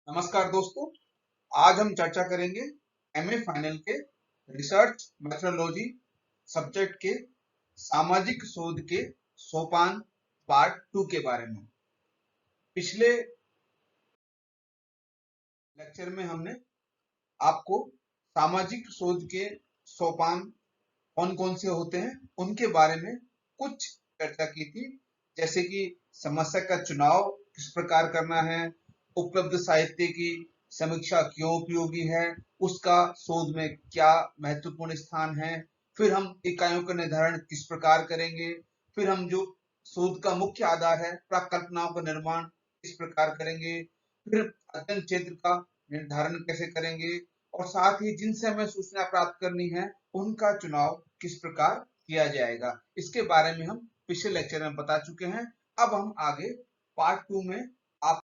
नमस्कार दोस्तों। आज हम चर्चा करेंगे एमए फाइनल के रिसर्च मेथोडोलॉजी सब्जेक्ट के सामाजिक शोध के सोपान पार्ट 2 के बारे में। पिछले लेक्चर में हमने आपको सामाजिक शोध के सोपान कौन कौन से होते हैं उनके बारे में कुछ चर्चा की थी, जैसे कि समस्या का चुनाव किस प्रकार करना है, उपलब्ध साहित्य की समीक्षा क्यों उपयोगी है, उसका शोध में क्या महत्वपूर्ण स्थान है, फिर हम इकाइयों का निर्धारण किस प्रकार करेंगे, फिर हम जो शोध का मुख्य आधार है प्रकल्पनाओं का निर्माण किस प्रकार करेंगे, फिर अध्ययन क्षेत्र का निर्धारण कैसे करेंगे और साथ ही जिनसे हमें सूचना प्राप्त करनी है उनका चुनाव किस प्रकार किया जाएगा। इसके बारे में हम पिछले लेक्चर में बता चुके हैं। अब हम आगे पार्ट 2 में आपको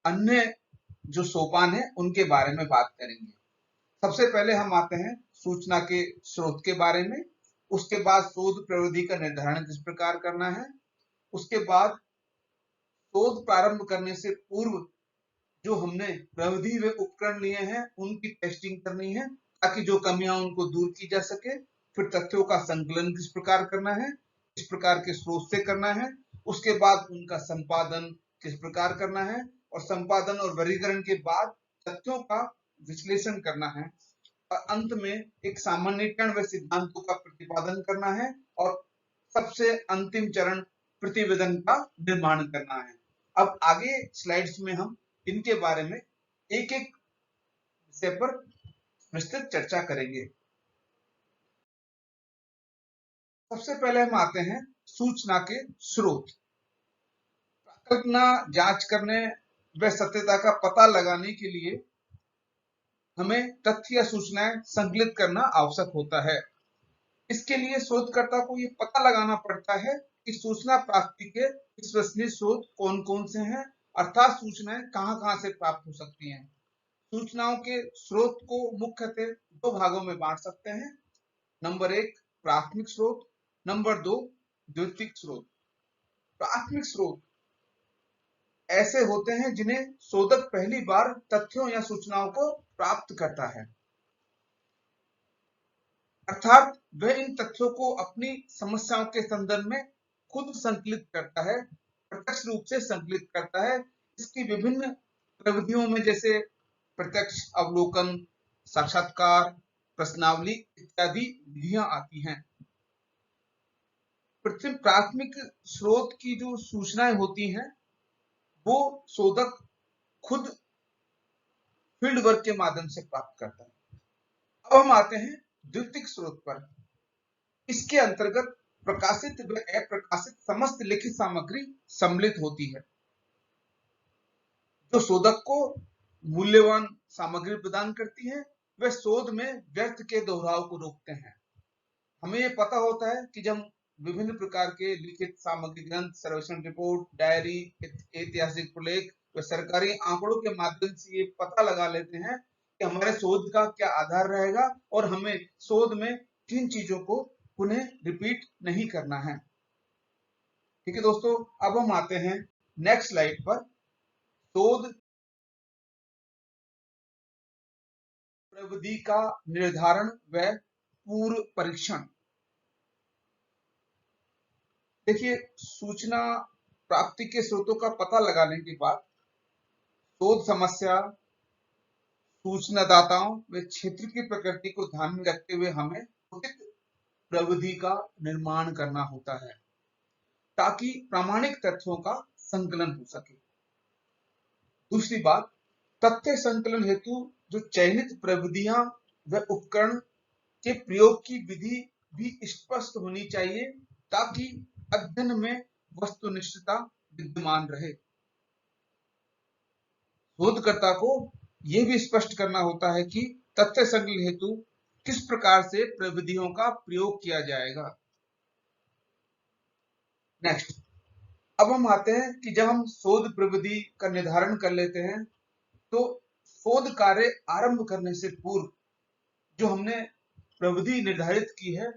अन्य जो सोपान है उनके बारे में बात करेंगे। सबसे पहले हम आते हैं सूचना के स्रोत के बारे में, उसके बाद शोध प्रविधि का निर्धारण किस प्रकार करना है, उसके बाद शोध प्रारंभ करने से पूर्व जो हमने प्रविधि व उपकरण लिए हैं उनकी टेस्टिंग करनी है ताकि जो कमियां उनको दूर की जा सके। फिर तथ्यों का संकलन किस प्रकार करना है, किस प्रकार के स्रोत से करना है, उसके बाद उनका संपादन किस प्रकार करना है और संपादन और वर्गीकरण के बाद तथ्यों का विश्लेषण करना है और अंत में एक सामान्यीकरण व सिद्धांतों का प्रतिपादन करना है और सबसे अंतिम चरण प्रतिवेदन का निर्माण करना है। अब आगे स्लाइड्स में हम इनके बारे में एक एक विषय पर विस्तृत चर्चा करेंगे। सबसे पहले हम आते हैं सूचना के स्रोत। कल्पना जांच करने व सत्यता का पता लगाने के लिए हमें तथ्य या सूचनाएं संकलित करना आवश्यक होता है। इसके लिए शोधकर्ता को ये पता लगाना पड़ता है कि सूचना प्राप्ति के विश्वसनीय स्रोत कौन कौन से हैं, अर्थात सूचनाएं कहां से प्राप्त हो सकती हैं। सूचनाओं के स्रोत को मुख्यतः दो भागों में बांट सकते हैं। नंबर 1 प्राथमिक स्रोत, नंबर 2 द्वितीयक स्रोत। प्राथमिक स्रोत ऐसे होते हैं जिन्हें शोधक पहली बार तथ्यों या सूचनाओं को प्राप्त करता है, अर्थात वह इन तथ्यों को अपनी समस्याओं के संदर्भ में खुद संकलित करता है, प्रत्यक्ष रूप से संकलित करता है। इसकी विभिन्न प्रविधियों में जैसे प्रत्यक्ष अवलोकन, साक्षात्कार, प्रश्नावली इत्यादि विधियां आती हैं। प्राथमिक स्रोत की जो सूचनाएं होती हैं वो शोधक खुद फील्ड वर्क के माध्यम से प्राप्त करता है। अब हम आते हैं द्वितीयक स्रोत पर। इसके अंतर्गत प्रकाशित व अप्रकाशित समस्त लिखित सामग्री सम्मिलित होती है जो शोधक को मूल्यवान सामग्री प्रदान करती है। वे शोध में व्यर्थ के दोहराव को रोकते हैं। हमें ये पता होता है कि जब विभिन्न प्रकार के लिखित सामग्री, ग्रंथ, सर्वेक्षण रिपोर्ट, डायरी, ऐतिहासिक प्रलेख व सरकारी आंकड़ों के माध्यम से ये पता लगा लेते हैं कि हमारे शोध का क्या आधार रहेगा और हमें शोध में किन चीजों को पुनः रिपीट नहीं करना है। ठीक है दोस्तों, अब हम आते हैं नेक्स्ट स्लाइड पर। शोध प्रविधि का निर्धारण व पूर्व परीक्षण। देखिए, सूचना प्राप्ति के स्रोतों का पता लगाने के बाद शोध समस्या, सूचनादाताओं व क्षेत्र की प्रकृति को ध्यान में रखते हुए हमें उचित प्रविधि का निर्माण करना होता है ताकि प्रामाणिक तथ्यों का संकलन हो सके। दूसरी बात, तथ्य संकलन हेतु जो चयनित प्रविधियां व उपकरण के प्रयोग की विधि भी स्पष्ट होनी चाहिए ताकि अध्ययन में वस्तुनिष्ठता विद्यमान रहे। शोधकर्ता को यह भी स्पष्ट करना होता है कि तथ्य संकलन हेतु किस प्रकार से प्रविधियों का प्रयोग किया जाएगा। नेक्स्ट, अब हम आते हैं कि जब हम शोध प्रविधि का निर्धारण कर लेते हैं तो शोध कार्य आरंभ करने से पूर्व जो हमने प्रविधि निर्धारित की है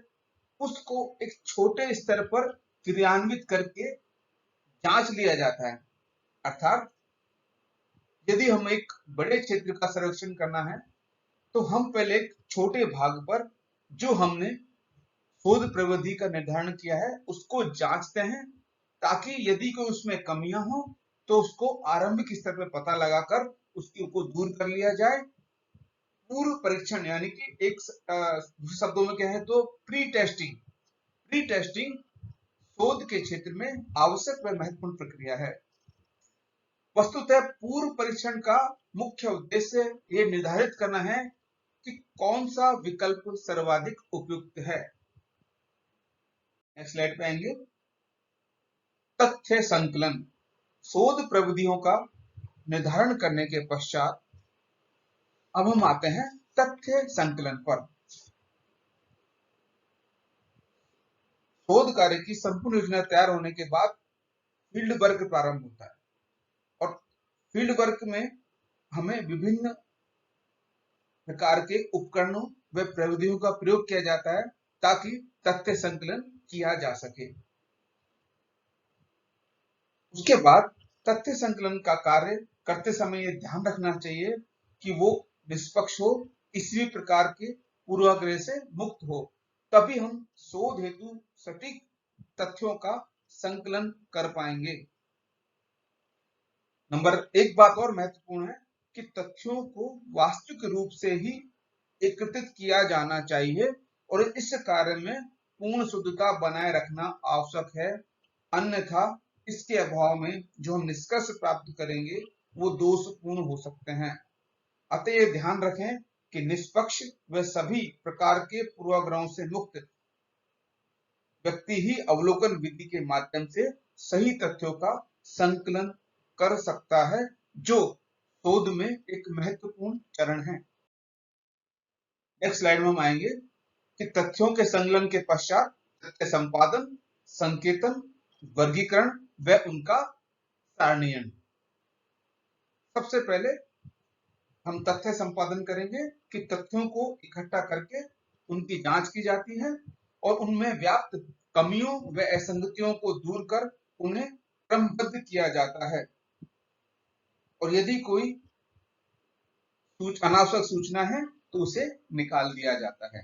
उसको एक छोटे स्तर पर क्रियान्वित करके जांच लिया जाता है। अर्थात यदि हम एक बड़े क्षेत्र का सर्वेक्षण करना है तो हम पहले एक छोटे भाग पर जो हमने शोध प्रविधि का निर्धारण किया है उसको जांचते हैं, ताकि यदि कोई उसमें कमियां हो तो उसको आरंभिक स्तर पर पता लगाकर उसकी को दूर कर लिया जाए। पूर्व परीक्षण यानी कि एक शब्दों में कहें तो प्री टेस्टिंग शोध के क्षेत्र में आवश्यक व महत्वपूर्ण प्रक्रिया है। वस्तुतः पूर्व परीक्षण का मुख्य उद्देश्य ये निर्धारित करना है कि कौन सा विकल्प सर्वाधिक उपयुक्त है। नेक्स्ट स्लाइड पे आएंगे। तथ्य संकलन। शोध प्रविधियों का निर्धारण करने के पश्चात अब हम आते हैं तथ्य संकलन पर। शोध कार्य की संपूर्ण योजना तैयार होने के बाद फील्ड वर्क प्रारंभ होता है और फील्ड वर्क में हमें विभिन्न प्रकार के उपकरणों व प्रविधियों का प्रयोग किया जाता है ताकि तथ्य संकलन किया जा सके। उसके बाद तथ्य संकलन का कार्य करते समय यह ध्यान रखना चाहिए कि वो निष्पक्ष हो, किसी भी प्रकार के पूर्वाग्रह से मुक्त हो, तभी हम शोध हेतु सटीक तथ्यों का संकलन कर पाएंगे। नंबर एक बात और महत्वपूर्ण है कि तथ्यों को वास्तविक रूप से ही एकत्रित किया जाना चाहिए और इस कार्य में पूर्ण शुद्धता बनाए रखना आवश्यक है, अन्यथा इसके अभाव में जो हम निष्कर्ष प्राप्त करेंगे वो दोषपूर्ण हो सकते हैं। अतः ये ध्यान रखें कि निष्पक्ष व सभी प्रकार के पूर्वाग्रहों से मुक्त व्यक्ति ही अवलोकन विधि के माध्यम से सही तथ्यों का संकलन कर सकता है, जो शोध में एक महत्वपूर्ण चरण है। नेक्स्ट स्लाइड में हम आएंगे कि तथ्यों के संकलन के पश्चात तथ्य संपादन, संकेतन, वर्गीकरण व उनका सारणीकरण। सबसे पहले हम तथ्य संपादन करेंगे कि तथ्यों को इकट्ठा करके उनकी जांच की जाती है और उनमें व्याप्त कमियों व असंगतियों को दूर कर उन्हें क्रमबद्ध किया जाता है और यदि कोई अनावश्यक सूचना है तो उसे निकाल दिया जाता है।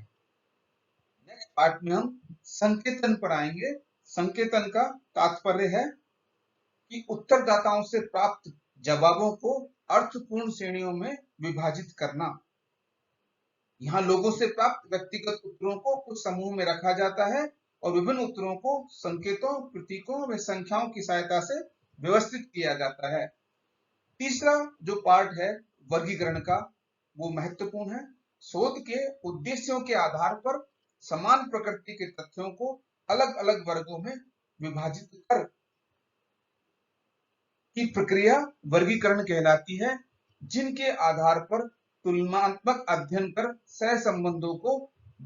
नेक्स्ट पार्ट में हम संकेतन पर आएंगे। संकेतन का तात्पर्य है कि उत्तरदाताओं से प्राप्त जवाबों को अर्थपूर्ण श्रेणियों में विभाजित करना। यहाँ लोगों से प्राप्त व्यक्तिगत उत्तरों को कुछ समूह में रखा जाता है और विभिन्न उत्तरों को संकेतों, प्रतीकों व संख्याओं की सहायता से व्यवस्थित किया जाता है। तीसरा जो पार्ट है वर्गीकरण का, वो महत्वपूर्ण है। शोध के उद्देश्यों के आधार पर समान प्रकृति के तथ्यों को अलग अलग वर्गों में विभाजित कर की प्रक्रिया वर्गीकरण कहलाती है, जिनके आधार पर तुलनात्मक अध्ययन कर सहसंबंधों को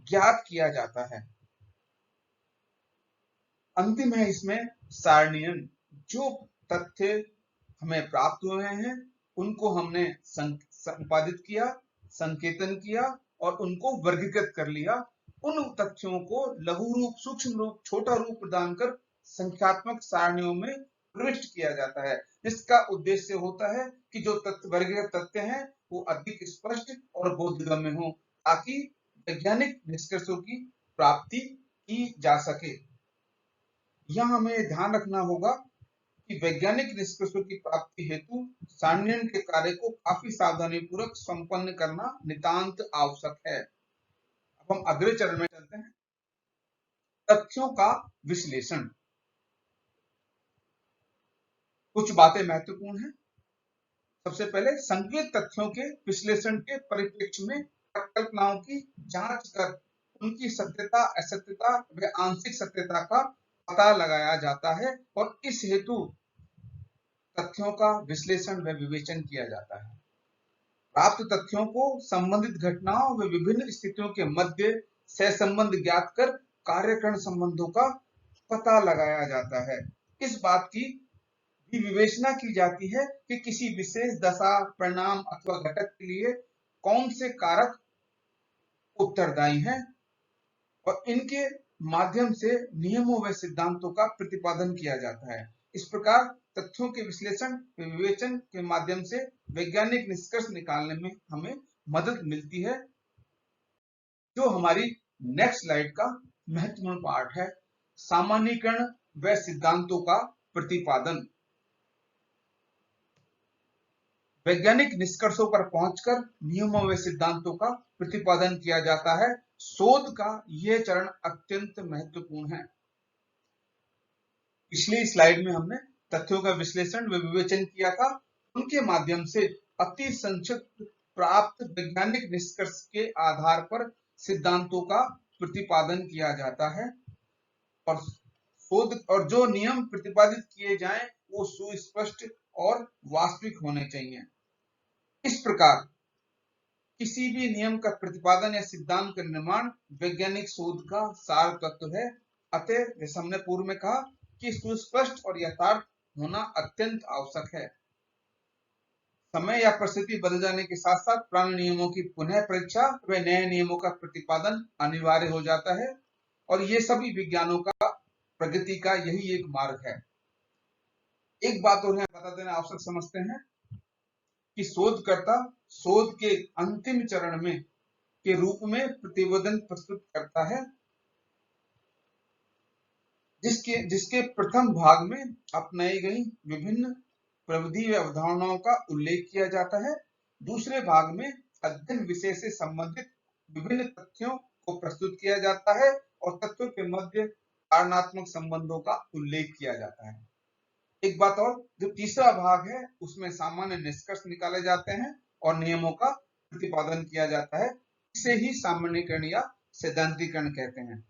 ज्ञात किया जाता है। अंतिम है इसमें सारणीकरण। जो तथ्य हमें प्राप्त हुए हैं उनको हमने संपादित किया, संकेतन किया और उनको वर्गीकृत कर लिया। उन तथ्यों को लघु रूप, सूक्ष्म रूप, छोटा रूप प्रदान कर संख्यात्मक सारणियों में प्रविष्ट किया जाता है, जिसका उद्देश्य होता है कि जो तथ्य वर्गीकृत तथ्य हैं वो अधिक स्पष्ट और बोधगम्य हो, ताकि वैज्ञानिक निष्कर्षों की प्राप्ति की जा सके। यहाँ हमें ध्यान रखना होगा कि वैज्ञानिक निष्कर्षों की प्राप्ति हेतु सारणीकरण के कार्य को काफी सावधानी पूर्वक संपन्न करना नितांत आवश्यक है। अब हम अगले चरण में चलते हैं, तथ्यों का विश्लेषण। कुछ बातें महत्वपूर्ण हैं। सबसे पहले संकेत तथ्यों के विश्लेषण के परिप्रेक्ष्य में कल्पनाओं की जांच कर उनकी सत्यता, असत्यता व आंशिक सत्यता का पता लगाया जाता है और इस हेतु तथ्यों का विश्लेषण व विवेचन किया जाता है। प्राप्त तथ्यों को संबंधित घटनाओं व विभिन्न स्थितियों के मध्य सहसंबंध ज्ञात कर कार्यकरण संबंधों का पता लगाया जाता है। इस बात की भी विवेचना की जाती है कि किसी विशेष दशा, परिणाम अथवा घटक के लिए कौन से कारक उत्तरदायी हैं और इनके माध्यम से नियमों व सिद्धांतों का प्रतिपादन किया जाता है। इस प्रकार तथ्यों के विश्लेषण विवेचन के माध्यम से वैज्ञानिक निष्कर्ष निकालने में हमें मदद मिलती है, जो हमारी नेक्स्ट स्लाइड का महत्वपूर्ण पार्ट है। सामान्यीकरण व सिद्धांतों का प्रतिपादन। वैज्ञानिक निष्कर्षों पर पहुंचकर नियमों व सिद्धांतों का प्रतिपादन किया जाता है। शोध का यह चरण अत्यंत महत्वपूर्ण है। पिछली स्लाइड में हमने तथ्यों का विश्लेषण व विवेचन किया था। उनके माध्यम से अति संक्षिप्त प्राप्त वैज्ञानिक निष्कर्ष के आधार पर सिद्धांतों का प्रतिपादन किया जाता है और शोध और जो नियम प्रतिपादित किए जाएं वो सुस्पष्ट और वास्तविक होने चाहिए। इस प्रकार किसी भी नियम का प्रतिपादन या सिद्धांत का निर्माण वैज्ञानिक शोध का सार तत्व है। अतः जैसे हमने पूर्व में कहा कि सुस्पष्ट और यथार्थ होना अत्यंत आवश्यक है। समय या परिस्थिति बदल जाने के साथ साथ पुराने नियमों की पुनः परीक्षा व नए नियमों का प्रतिपादन अनिवार्य हो जाता है और ये सभी विज्ञानों का प्रगति का यही एक मार्ग है। एक बात और यहाँ बता देना आवश्यक समझते हैं कि शोधकर्ता शोध के अंतिम चरण में के रूप में प्रतिवेदन प्रस्तुत करता है, जिसके प्रथम भाग में अपनाई गई विभिन्न प्रविधि व अवधारणाओं का उल्लेख किया जाता है। दूसरे भाग में अध्ययन विषय से संबंधित विभिन्न तथ्यों को प्रस्तुत किया जाता है और तथ्यों के मध्य कारणात्मक संबंधों का उल्लेख किया जाता है। एक बात और, जो तीसरा भाग है उसमें सामान्य निष्कर्ष निकाले जाते हैं और नियमों का प्रतिपादन किया जाता है। इसे ही सामान्यीकरण या सैद्धांतिकरण कहते हैं।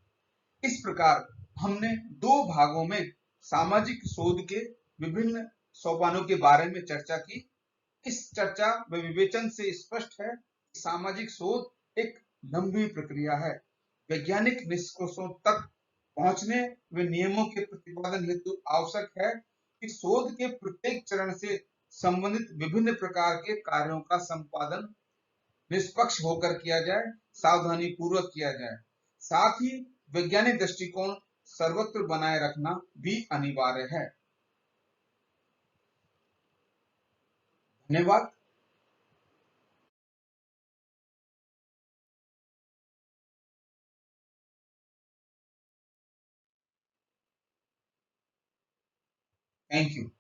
इस प्रकार हमने दो भागों में सामाजिक शोध के विभिन्न सोपानों के बारे में चर्चा की। इस चर्चा व विवेचन से स्पष्ट है कि सामाजिक शोध एक लंबी प्रक्रिया है। वैज्ञानिक निष्कर्षों तक पहुंचने व नियमों के प्रतिपादन हेतु आवश्यक है कि शोध के प्रत्येक चरण से संबंधित विभिन्न प्रकार के कार्यों का संपादन निष्पक्ष होकर किया जाए, सावधानी पूर्वक किया जाए। साथ ही वैज्ञानिक दृष्टिकोण सर्वत्र बनाए रखना भी अनिवार्य है। धन्यवाद। Thank you.